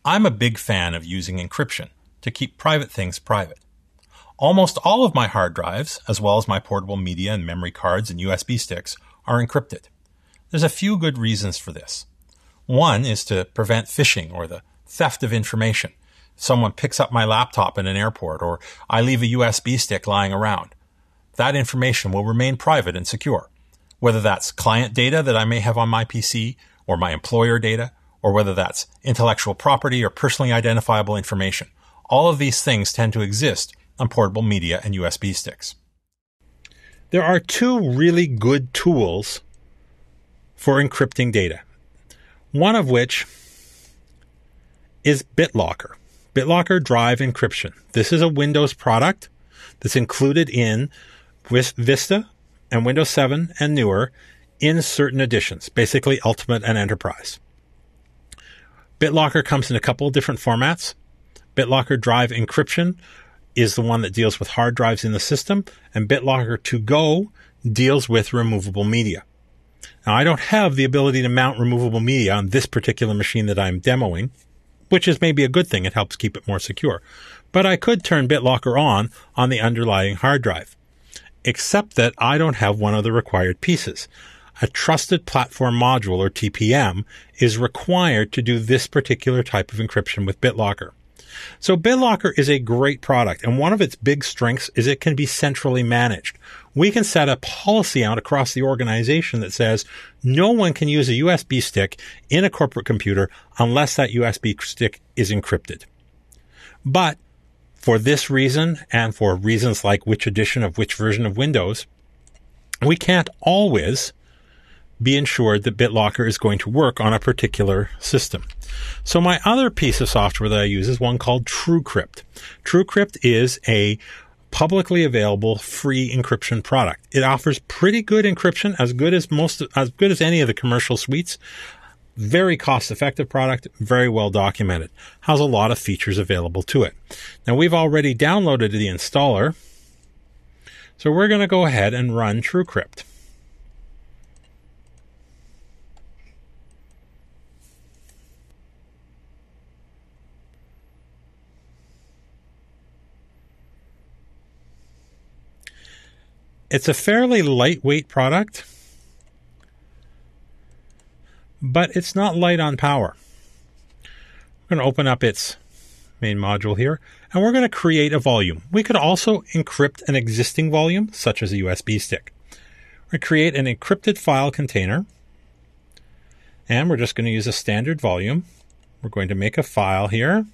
I'm a big fan of using encryption to keep private things private. Almost all of my hard drives, as well as my portable media and memory cards and USB sticks, are encrypted. There's a few good reasons for this. One is to prevent phishing or the theft of information. If someone picks up my laptop in an airport or I leave a USB stick lying around, that information will remain private and secure. Whether that's client data that I may have on my PC or my employer data, or whether that's intellectual property or personally identifiable information. All of these things tend to exist on portable media and USB sticks. There are two really good tools for encrypting data. One of which is BitLocker. BitLocker Drive Encryption. This is a Windows product that's included in Vista and Windows 7 and newer in certain editions, basically Ultimate and Enterprise. BitLocker comes in a couple of different formats. BitLocker Drive Encryption is the one that deals with hard drives in the system, and BitLocker To Go deals with removable media. Now, I don't have the ability to mount removable media on this particular machine that I'm demoing, which is maybe a good thing. It helps keep it more secure. But I could turn BitLocker on the underlying hard drive, except that I don't have one of the required pieces. A Trusted Platform Module, or TPM, is required to do this particular type of encryption with BitLocker. So BitLocker is a great product, and one of its big strengths is it can be centrally managed. We can set a policy out across the organization that says no one can use a USB stick in a corporate computer unless that USB stick is encrypted. But for this reason, and for reasons like which edition of which version of Windows, we can't always be ensured that BitLocker is going to work on a particular system. So my other piece of software that I use is one called TrueCrypt. TrueCrypt is a publicly available free encryption product. It offers pretty good encryption, as good as any of the commercial suites. Very cost-effective product, very well documented. Has a lot of features available to it. Now, we've already downloaded the installer, so we're going to go ahead and run TrueCrypt. It's a fairly lightweight product, but it's not light on power. We're going to open up its main module here, and we're going to create a volume. We could also encrypt an existing volume, such as a USB stick. We're going to create an encrypted file container, and we're just going to use a standard volume. We're going to make a file here.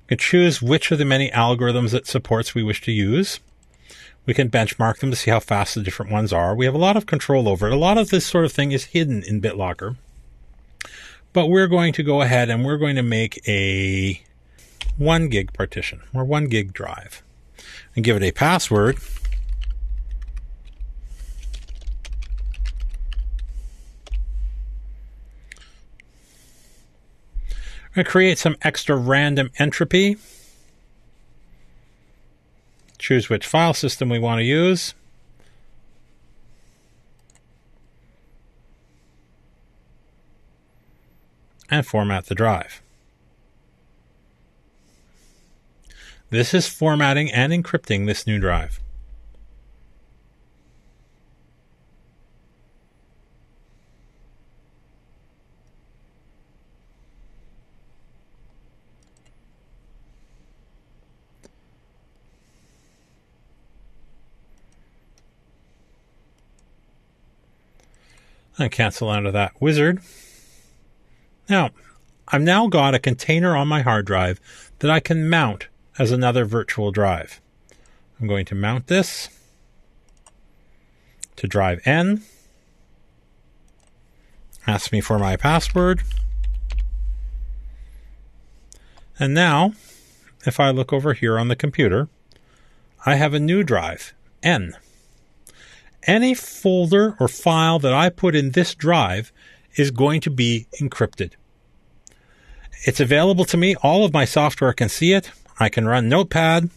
We can choose which of the many algorithms it supports we wish to use. We can benchmark them to see how fast the different ones are. We have a lot of control over it. A lot of this sort of thing is hidden in BitLocker. But we're going to go ahead and we're going to make a 1 gig partition, or 1 gig drive, and give it a password. I'm going to create some extra random entropy. Choose which file system we want to use. And format the drive. This is formatting and encrypting this new drive. I cancel out of that wizard. Now, I've now got a container on my hard drive that I can mount as another virtual drive. I'm going to mount this to drive N. Ask me for my password. And now, if I look over here on the computer, I have a new drive, N. Any folder or file that I put in this drive is going to be encrypted. It's available to me. All of my software can see it. I can run Notepad.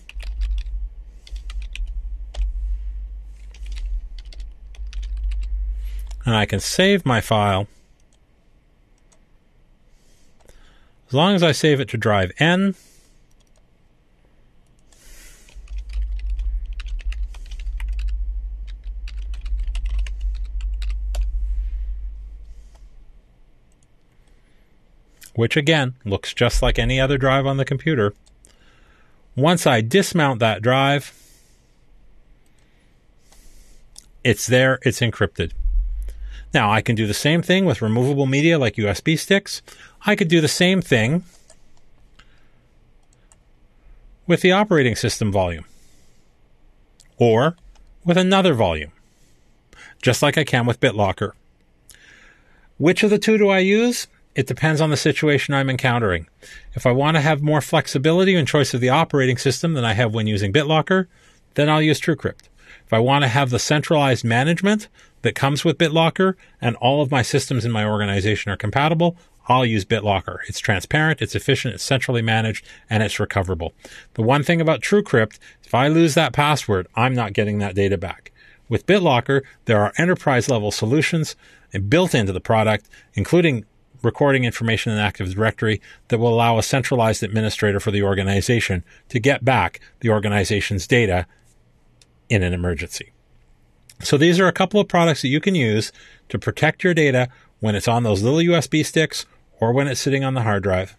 and I can save my file. As long as I save it to drive N, which again looks just like any other drive on the computer. Once I dismount that drive, it's there, it's encrypted. Now, I can do the same thing with removable media like USB sticks. I could do the same thing with the operating system volume or with another volume, just like I can with BitLocker. Which of the two do I use? It depends on the situation I'm encountering. If I want to have more flexibility in choice of the operating system than I have when using BitLocker, then I'll use TrueCrypt. If I want to have the centralized management that comes with BitLocker and all of my systems in my organization are compatible, I'll use BitLocker. It's transparent, it's efficient, it's centrally managed, and it's recoverable. The one thing about TrueCrypt, if I lose that password, I'm not getting that data back. With BitLocker, there are enterprise-level solutions built into the product, including recording information in Active Directory, that will allow a centralized administrator for the organization to get back the organization's data in an emergency. So these are a couple of products that you can use to protect your data when it's on those little USB sticks or when it's sitting on the hard drive.